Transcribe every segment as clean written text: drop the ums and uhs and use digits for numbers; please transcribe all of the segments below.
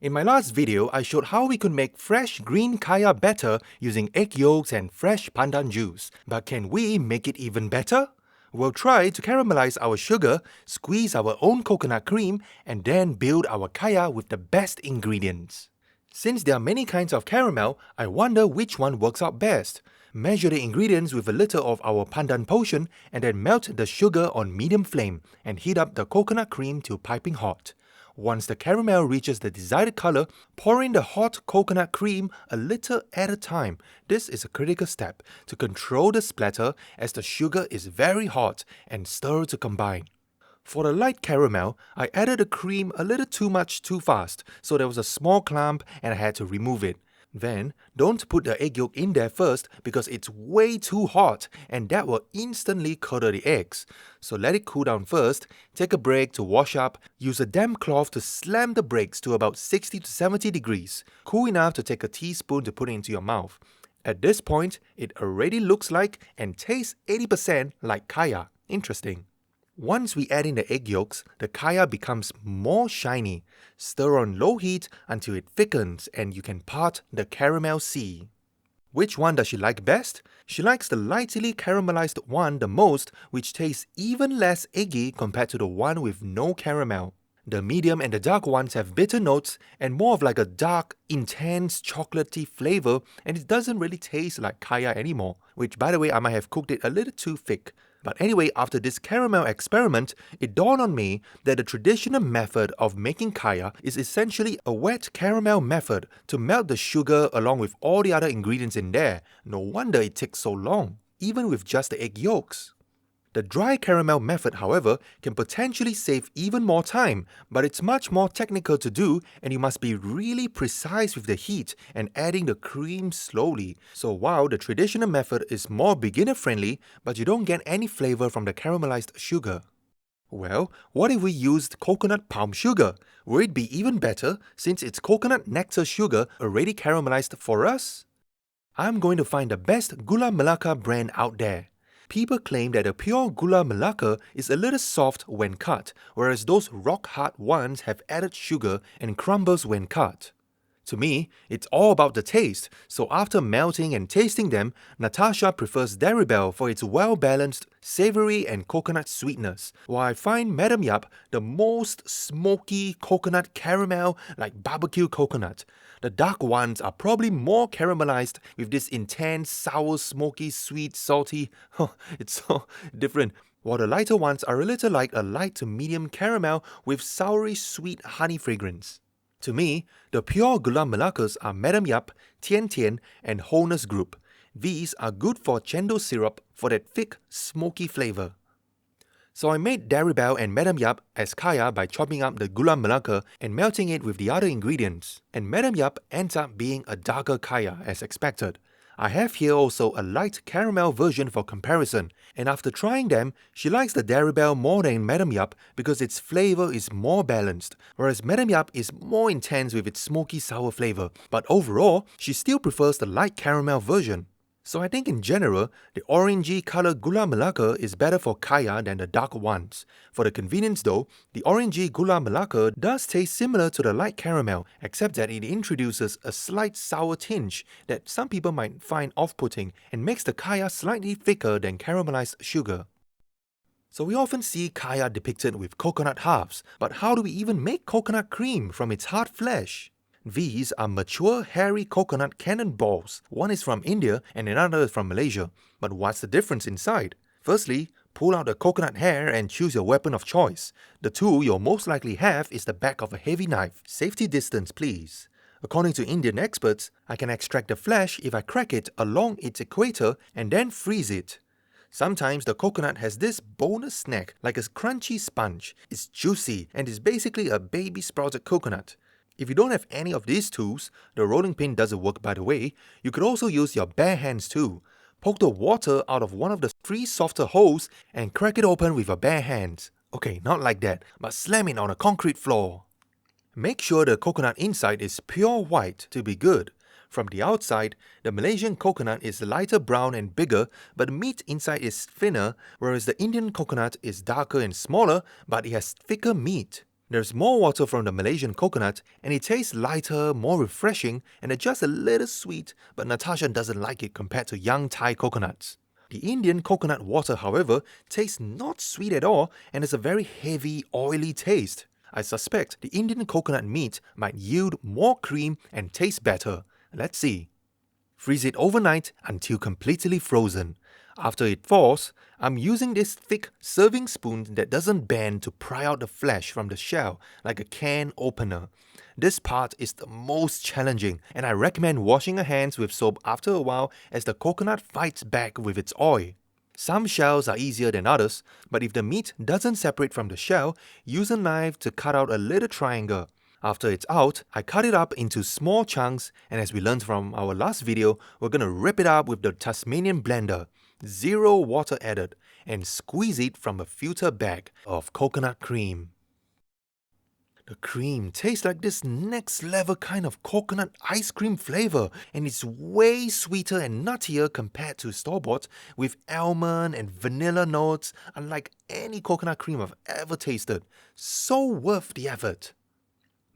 In my last video, I showed how we could make fresh green kaya better using egg yolks and fresh pandan juice. But can we make it even better? We'll try to caramelize our sugar, squeeze our own coconut cream, and then build our kaya with the best ingredients. Since there are many kinds of caramel, I wonder which one works out best. Measure the ingredients with a little of our pandan potion and then melt the sugar on medium flame and heat up the coconut cream to piping hot. Once the caramel reaches the desired color, pour in the hot coconut cream a little at a time. This is a critical step to control the splatter as the sugar is very hot, and stir to combine. For the light caramel, I added the cream a little too much too fast, so there was a small clump and I had to remove it. Then, don't put the egg yolk in there first because it's way too hot and that will instantly curdle the eggs. So let it cool down first, take a break to wash up, use a damp cloth to slam the breaks to about 60 to 70 degrees, cool enough to take a teaspoon to put it into your mouth. At this point, it already looks like and tastes 80% like kaya. Interesting. Once we add in the egg yolks, the kaya becomes more shiny. Stir on low heat until it thickens and you can part the caramel sea. Which one does she like best? She likes the lightly caramelized one the most, which tastes even less eggy compared to the one with no caramel. The medium and the dark ones have bitter notes and more of like a dark, intense chocolatey flavor, and it doesn't really taste like kaya anymore, which by the way I might have cooked it a little too thick. But anyway, after this caramel experiment, it dawned on me that the traditional method of making kaya is essentially a wet caramel method to melt the sugar along with all the other ingredients in there. No wonder it takes so long, even with just the egg yolks. The dry caramel method, however, can potentially save even more time, but it's much more technical to do and you must be really precise with the heat and adding the cream slowly. So while the traditional method is more beginner friendly, but you don't get any flavor from the caramelized sugar. Well, what if we used coconut palm sugar? Would it be even better since it's coconut nectar sugar already caramelized for us? I'm going to find the best Gula Melaka brand out there. People claim that the pure Gula Melaka is a little soft when cut, whereas those rock-hard ones have added sugar and crumbles when cut. To me, it's all about the taste, so after melting and tasting them, Natasha prefers Daribell for its well-balanced, savory and coconut sweetness, while I find Madam Yap the most smoky coconut caramel like barbecue coconut. The dark ones are probably more caramelized with this intense, sour, smoky, sweet, salty. It's so different. While the lighter ones are a little like a light to medium caramel with soury, sweet honey fragrance. To me, the pure Gula Melakas are Madam Yap, Tian Tian, and Wholeness Group. These are good for chendol syrup for that thick, smoky flavor. So I made Daribell and Madam Yap as kaya by chopping up the Gula Melaka and melting it with the other ingredients. And Madam Yap ends up being a darker kaya as expected. I have here also a light caramel version for comparison, and after trying them, she likes the Daribell more than Madam Yap because its flavor is more balanced, whereas Madam Yap is more intense with its smoky sour flavor, but overall, she still prefers the light caramel version. So I think in general, the orangey color Gula Melaka is better for kaya than the dark ones. For the convenience though, the orangey Gula Melaka does taste similar to the light caramel, except that it introduces a slight sour tinge that some people might find off-putting and makes the kaya slightly thicker than caramelized sugar. So we often see kaya depicted with coconut halves, but how do we even make coconut cream from its hard flesh? These are mature hairy coconut cannonballs. One is from India and another is from Malaysia. But what's the difference inside? Firstly, pull out the coconut hair and choose your weapon of choice. The tool you'll most likely have is the back of a heavy knife. Safety distance, please. According to Indian experts, I can extract the flesh if I crack it along its equator and then freeze it. Sometimes the coconut has this bonus snack like a crunchy sponge. It's juicy and is basically a baby sprouted coconut. If you don't have any of these tools, the rolling pin doesn't work by the way, you could also use your bare hands too. Poke the water out of one of the 3 softer holes and crack it open with your bare hands. Okay, not like that, but slam it on a concrete floor. Make sure the coconut inside is pure white to be good. From the outside, the Malaysian coconut is lighter brown and bigger, but the meat inside is thinner, whereas the Indian coconut is darker and smaller, but it has thicker meat. There's more water from the Malaysian coconut and it tastes lighter, more refreshing and just a little sweet, but Natasha doesn't like it compared to young Thai coconuts. The Indian coconut water, however, tastes not sweet at all and has a very heavy, oily taste. I suspect the Indian coconut meat might yield more cream and taste better. Let's see. Freeze it overnight until completely frozen. After it thaws, I'm using this thick serving spoon that doesn't bend to pry out the flesh from the shell like a can opener. This part is the most challenging and I recommend washing your hands with soap after a while as the coconut fights back with its oil. Some shells are easier than others, but if the meat doesn't separate from the shell, use a knife to cut out a little triangle. After it's out, I cut it up into small chunks and as we learned from our last video, we're gonna rip it up with the Tasmanian blender. 0 water added, and squeeze it from a filter bag of coconut cream. The cream tastes like this next level kind of coconut ice cream flavor and it's way sweeter and nuttier compared to store-bought with almond and vanilla notes unlike any coconut cream I've ever tasted. So worth the effort.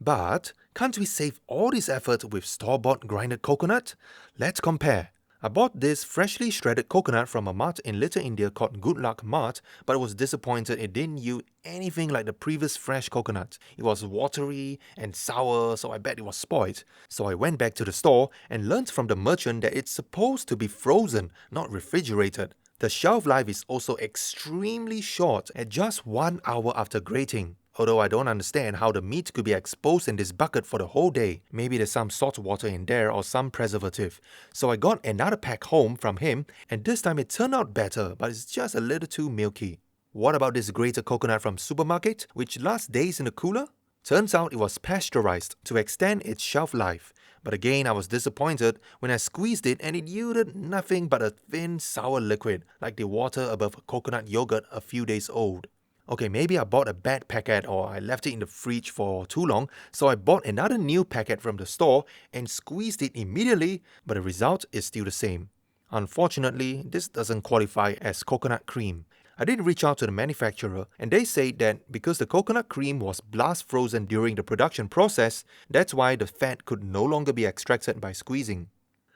But can't we save all this effort with store-bought grinded coconut? Let's compare. I bought this freshly shredded coconut from a mart in Little India called Gula Mart, but I was disappointed it didn't yield anything like the previous fresh coconut. It was watery and sour, so I bet it was spoiled. So I went back to the store and learnt from the merchant that it's supposed to be frozen, not refrigerated. The shelf life is also extremely short at just 1 hour after grating. Although I don't understand how the meat could be exposed in this bucket for the whole day. Maybe there's some salt water in there or some preservative. So I got another pack home from him and this time it turned out better but it's just a little too milky. What about this grated coconut from supermarket which lasts days in the cooler? Turns out it was pasteurized to extend its shelf life. But again I was disappointed when I squeezed it and it yielded nothing but a thin sour liquid like the water above coconut yogurt a few days old. Okay, maybe I bought a bad packet or I left it in the fridge for too long, so I bought another new packet from the store and squeezed it immediately, but the result is still the same. Unfortunately, this doesn't qualify as coconut cream. I did reach out to the manufacturer and they said that because the coconut cream was blast frozen during the production process, that's why the fat could no longer be extracted by squeezing.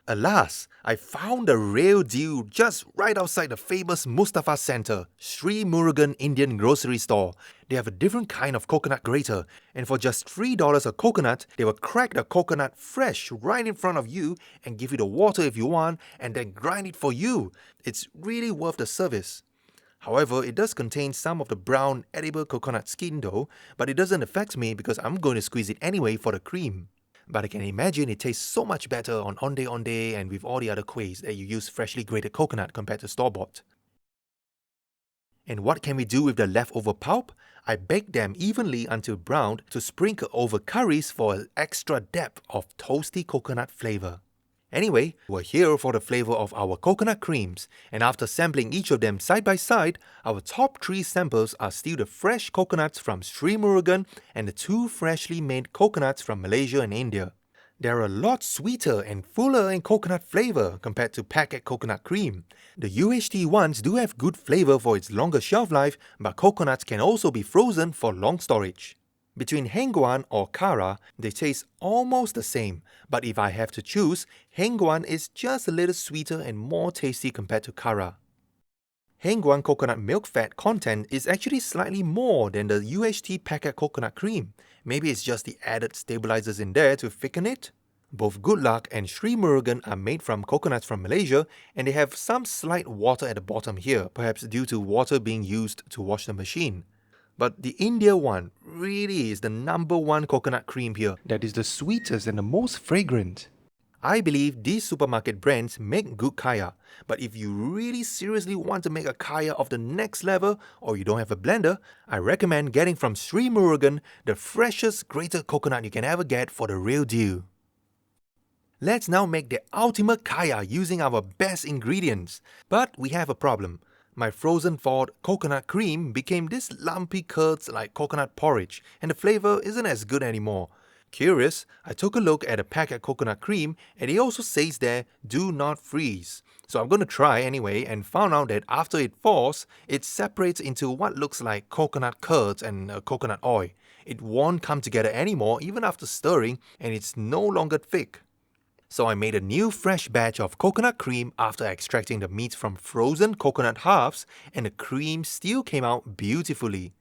Alas, I found the real deal just right outside the famous Mustafa Center, Sri Murugan Indian grocery store. They have a different kind of coconut grater, and for just $3 a coconut, they will crack the coconut fresh right in front of you and give you the water if you want, and then grind it for you. It's really worth the service. However, it does contain some of the brown edible coconut skin though, but it doesn't affect me because I'm going to squeeze it anyway for the cream. But I can imagine it tastes so much better on ondeh and with all the other kuehs that you use freshly grated coconut compared to store-bought. And what can we do with the leftover pulp? I bake them evenly until browned to sprinkle over curries for an extra depth of toasty coconut flavor. Anyway, we're here for the flavor of our coconut creams, and after sampling each of them side by side, our top 3 samples are still the fresh coconuts from Sri Murugan and the 2 freshly made coconuts from Malaysia and India. They're a lot sweeter and fuller in coconut flavor compared to packet coconut cream. The UHT ones do have good flavor for its longer shelf life, but coconuts can also be frozen for long storage. Between Heng Guan or Cara, they taste almost the same, but if I have to choose, Heng Guan is just a little sweeter and more tasty compared to Cara. Heng Guan coconut milk fat content is actually slightly more than the UHT packet coconut cream. Maybe it's just the added stabilizers in there to thicken it? Both Good Luck and Sri Murugan are made from coconuts from Malaysia and they have some slight water at the bottom here, perhaps due to water being used to wash the machine. But the India one really is the #1 coconut cream here that is the sweetest and the most fragrant. I believe these supermarket brands make good kaya, but if you really seriously want to make a kaya of the next level or you don't have a blender, I recommend getting from Sri Murugan the freshest grated coconut you can ever get for the real deal. Let's now make the ultimate kaya using our best ingredients. But we have a problem. My frozen thawed coconut cream became this lumpy curds like coconut porridge and the flavor isn't as good anymore. Curious, I took a look at a packet coconut cream and it also says there, do not freeze. So I'm going to try anyway and found out that after it thaws, it separates into what looks like coconut curds and coconut oil. it won't come together anymore even after stirring, and it's no longer thick. So I made a new fresh batch of coconut cream after extracting the meat from frozen coconut halves, and the cream still came out beautifully.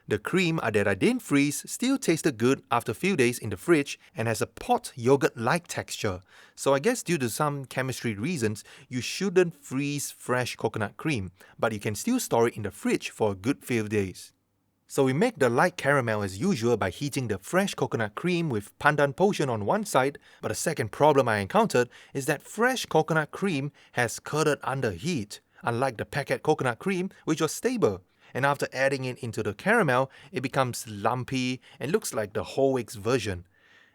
The cream that I didn't freeze still tasted good after a few days in the fridge and has a pot yogurt-like texture. So I guess due to some chemistry reasons, you shouldn't freeze fresh coconut cream, but you can still store it in the fridge for a good few days. So we make the light caramel as usual by heating the fresh coconut cream with pandan potion on one side, but the second problem I encountered is that fresh coconut cream has curdled under heat, unlike the packet coconut cream which was stable. And after adding it into the caramel, it becomes lumpy and looks like the whole eggs version.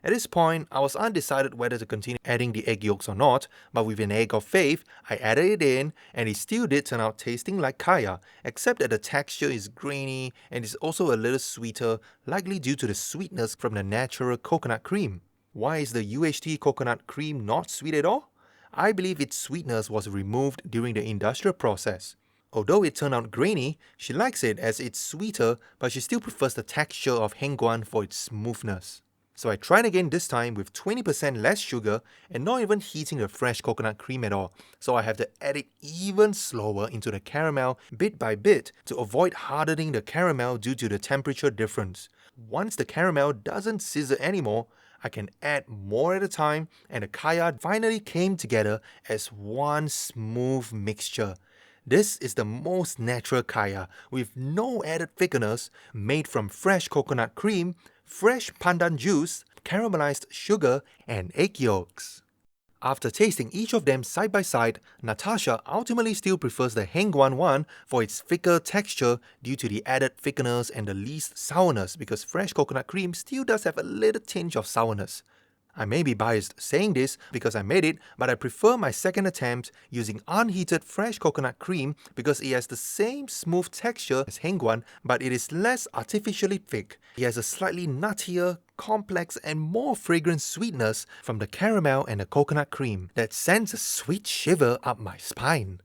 At this point, I was undecided whether to continue adding the egg yolks or not, but with an egg of faith, I added it in, and it still did turn out tasting like kaya, except that the texture is grainy and is also a little sweeter, likely due to the sweetness from the natural coconut cream. Why is the UHT coconut cream not sweet at all? I believe its sweetness was removed during the industrial process. Although it turned out grainy, she likes it as it's sweeter, but she still prefers the texture of hengguan for its smoothness. So I tried again this time with 20% less sugar and not even heating the fresh coconut cream at all, so I have to add it even slower into the caramel bit by bit to avoid hardening the caramel due to the temperature difference. Once the caramel doesn't sizzle anymore, I can add more at a time, and the kaya finally came together as one smooth mixture. This is the most natural kaya with no added thickeners, made from fresh coconut cream, fresh pandan juice, caramelized sugar, and egg yolks. After tasting each of them side by side, Natasha ultimately still prefers the hengguan one for its thicker texture due to the added thickeners and the least sourness, because fresh coconut cream still does have a little tinge of sourness. I may be biased saying this because I made it, but I prefer my second attempt using unheated fresh coconut cream because it has the same smooth texture as hengguan, but it is less artificially thick. It has a slightly nuttier, complex, and more fragrant sweetness from the caramel and the coconut cream that sends a sweet shiver up my spine.